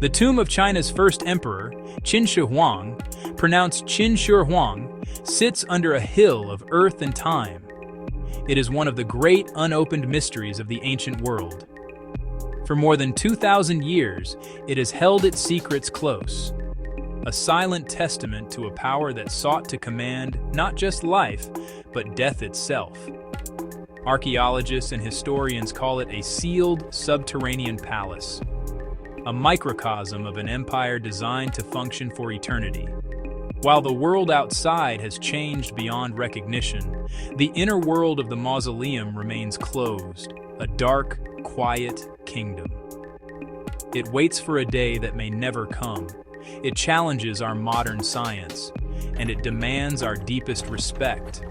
The tomb of China's first emperor, Qin Shi Huang, pronounced Qin Shi Huang, sits under a hill of earth and time. It is one of the great unopened mysteries of the ancient world. For more than 2,000 years, it has held its secrets close, a silent testament to a power that sought to command not just life, but death itself. Archaeologists and historians call it a sealed subterranean palace, a microcosm of an empire designed to function for eternity. While the world outside has changed beyond recognition, the inner world of the mausoleum remains closed, a dark, quiet kingdom. It waits for a day that may never come. It challenges our modern science, and it demands our deepest respect.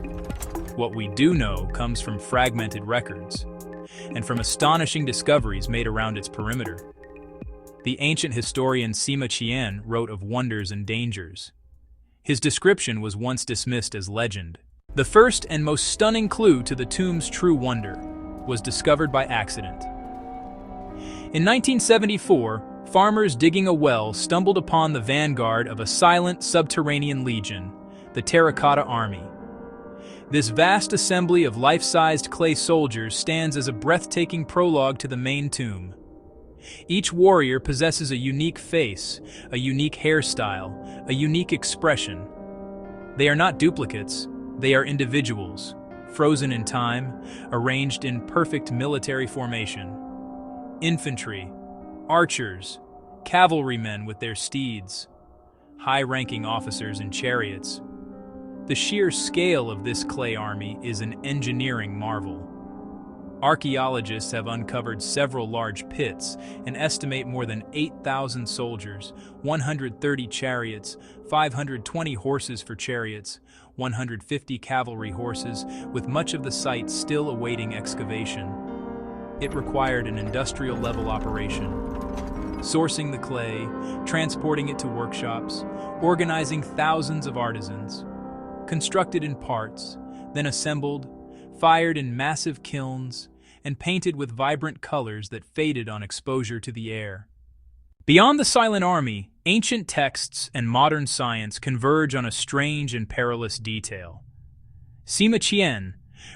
What we do know comes from fragmented records, and from astonishing discoveries made around its perimeter. The ancient historian Sima Qian wrote of wonders and dangers. His description was once dismissed as legend. The first and most stunning clue to the tomb's true wonder was discovered by accident. In 1974, farmers digging a well stumbled upon the vanguard of a silent subterranean legion, the Terracotta Army. This vast assembly of life-sized clay soldiers stands as a breathtaking prologue to the main tomb. Each warrior possesses a unique face, a unique hairstyle, a unique expression. They are not duplicates, they are individuals, frozen in time, arranged in perfect military formation. Infantry, archers, cavalrymen with their steeds, high-ranking officers in chariots. The sheer scale of this clay army is an engineering marvel. Archaeologists have uncovered several large pits and estimate more than 8,000 soldiers, 130 chariots, 520 horses for chariots, 150 cavalry horses, with much of the site still awaiting excavation. It required an industrial-level operation, sourcing the clay, transporting it to workshops, organizing thousands of artisans, constructed in parts, then assembled, fired in massive kilns, and painted with vibrant colors that faded on exposure to the air. Beyond the silent army, ancient texts and modern science converge on a strange and perilous detail. Sima Qian,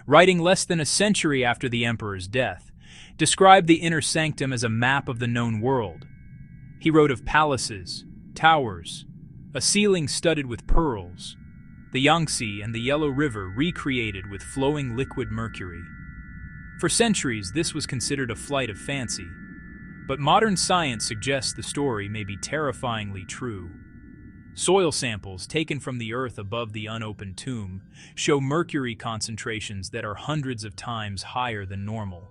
writing less than a century after the emperor's death, described the inner sanctum as a map of the known world. He wrote of palaces, towers, a ceiling studded with pearls, the Yangtze and the Yellow River recreated with flowing liquid mercury. For centuries, this was considered a flight of fancy, but modern science suggests the story may be terrifyingly true. Soil samples taken from the earth above the unopened tomb show mercury concentrations that are hundreds of times higher than normal.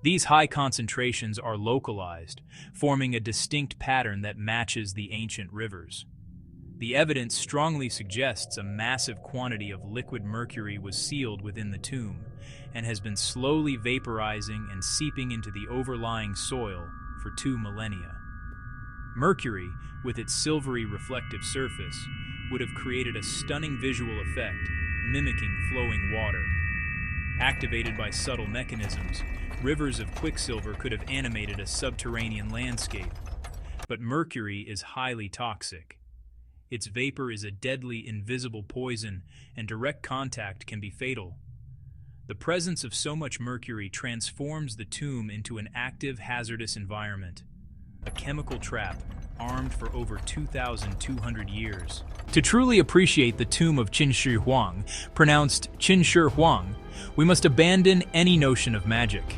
These high concentrations are localized, forming a distinct pattern that matches the ancient rivers. The evidence strongly suggests a massive quantity of liquid mercury was sealed within the tomb and has been slowly vaporizing and seeping into the overlying soil for 2 millennia. Mercury, with its silvery reflective surface, would have created a stunning visual effect, mimicking flowing water. Activated by subtle mechanisms, rivers of quicksilver could have animated a subterranean landscape. But mercury is highly toxic. Its vapor is a deadly, invisible poison, and direct contact can be fatal. The presence of so much mercury transforms the tomb into an active, hazardous environment, a chemical trap armed for over 2,200 years. To truly appreciate the tomb of Qin Shi Huang, pronounced Qin Shi Huang, we must abandon any notion of magic.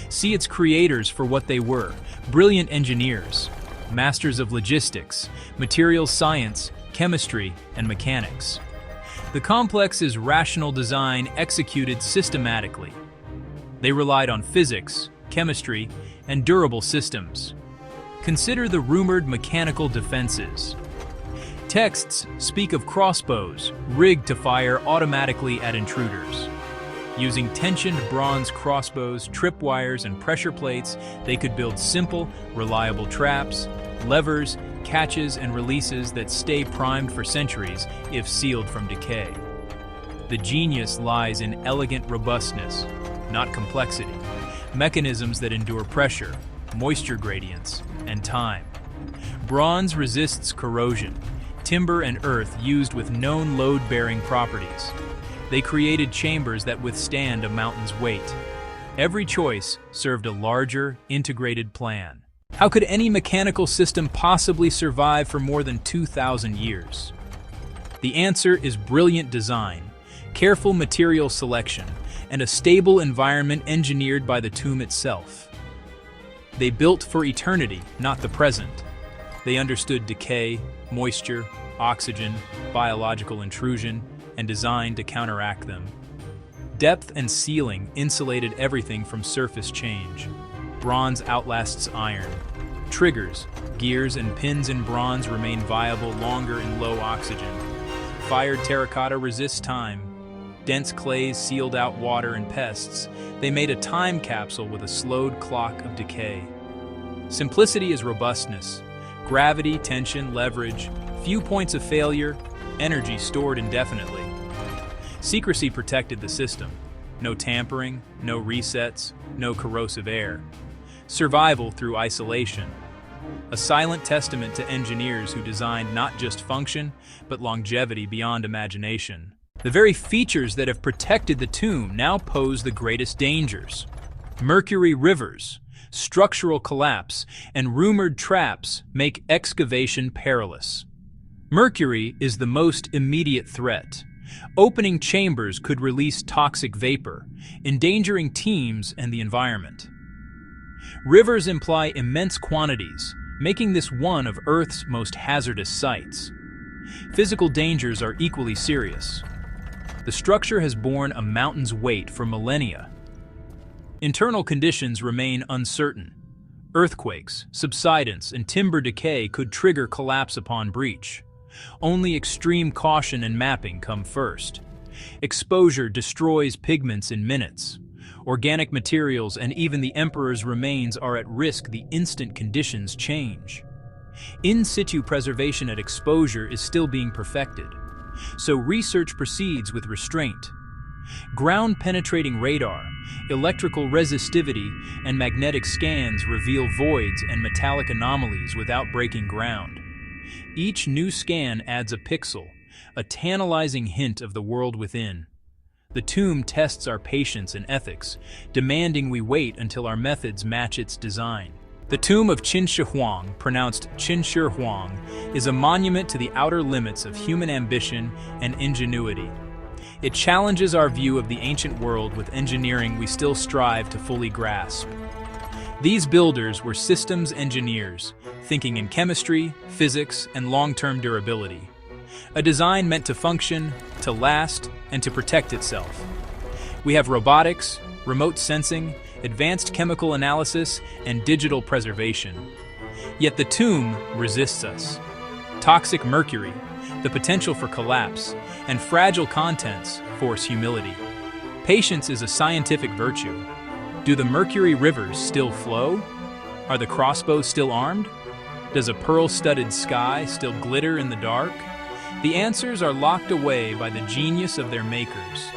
See its creators for what they were: brilliant engineers, masters of logistics, materials science, chemistry, and mechanics. The complex is rational design executed systematically. They relied on physics, chemistry, and durable systems. Consider the rumored mechanical defenses. Texts speak of crossbows rigged to fire automatically at intruders. Using tensioned bronze crossbows, tripwires, and pressure plates, they could build simple, reliable traps, levers, catches, and releases that stay primed for centuries if sealed from decay. The genius lies in elegant robustness, not complexity. Mechanisms that endure pressure, moisture gradients, and time. Bronze resists corrosion, timber and earth used with known load-bearing properties. They created chambers that withstand a mountain's weight. Every choice served a larger, integrated plan. How could any mechanical system possibly survive for more than 2,000 years? The answer is brilliant design, careful material selection, and a stable environment engineered by the tomb itself. They built for eternity, not the present. They understood decay, moisture, oxygen, biological intrusion, and designed to counteract them. Depth and sealing insulated everything from surface change. Bronze outlasts iron. Triggers, gears, and pins in bronze remain viable longer in low oxygen. Fired terracotta resists time. Dense clays sealed out water and pests. They made a time capsule with a slowed clock of decay. Simplicity is robustness. Gravity, tension, leverage, few points of failure, energy stored indefinitely. Secrecy protected the system. No tampering, no resets, no corrosive air. Survival through isolation. A silent testament to engineers who designed not just function, but longevity beyond imagination. The very features that have protected the tomb now pose the greatest dangers. Mercury rivers, structural collapse, and rumored traps make excavation perilous. Mercury is the most immediate threat. Opening chambers could release toxic vapor, endangering teams and the environment. Rivers imply immense quantities, making this one of Earth's most hazardous sites. Physical dangers are equally serious. The structure has borne a mountain's weight for millennia. Internal conditions remain uncertain. Earthquakes, subsidence, and timber decay could trigger collapse upon breach. Only extreme caution and mapping come first. Exposure destroys pigments in minutes. Organic materials and even the Emperor's remains are at risk the instant conditions change. In situ preservation at exposure is still being perfected, so research proceeds with restraint. Ground-penetrating radar, electrical resistivity, and magnetic scans reveal voids and metallic anomalies without breaking ground. Each new scan adds a pixel, a tantalizing hint of the world within. The tomb tests our patience and ethics, demanding we wait until our methods match its design. The tomb of Qin Shi Huang, pronounced Qin Shi Huang, is a monument to the outer limits of human ambition and ingenuity. It challenges our view of the ancient world with engineering we still strive to fully grasp. These builders were systems engineers, thinking in chemistry, physics, and long-term durability. A design meant to function, to last, and to protect itself. We have robotics, remote sensing, advanced chemical analysis, and digital preservation. Yet the tomb resists us. Toxic mercury, the potential for collapse, and fragile contents force humility. Patience is a scientific virtue. Do the mercury rivers still flow? Are the crossbows still armed? Does a pearl-studded sky still glitter in the dark? The answers are locked away by the genius of their makers.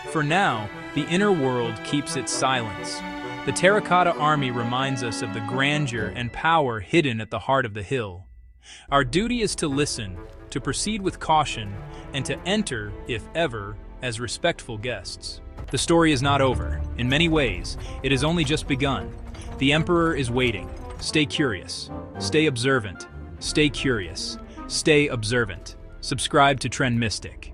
For now, the inner world keeps its silence. The Terracotta Army reminds us of the grandeur and power hidden at the heart of the hill. Our duty is to listen, to proceed with caution, and to enter, if ever, as respectful guests. The story is not over. In many ways, it has only just begun. The Emperor is waiting. Stay curious. Stay observant. Stay curious. Stay observant. Subscribe to Trend Mystic.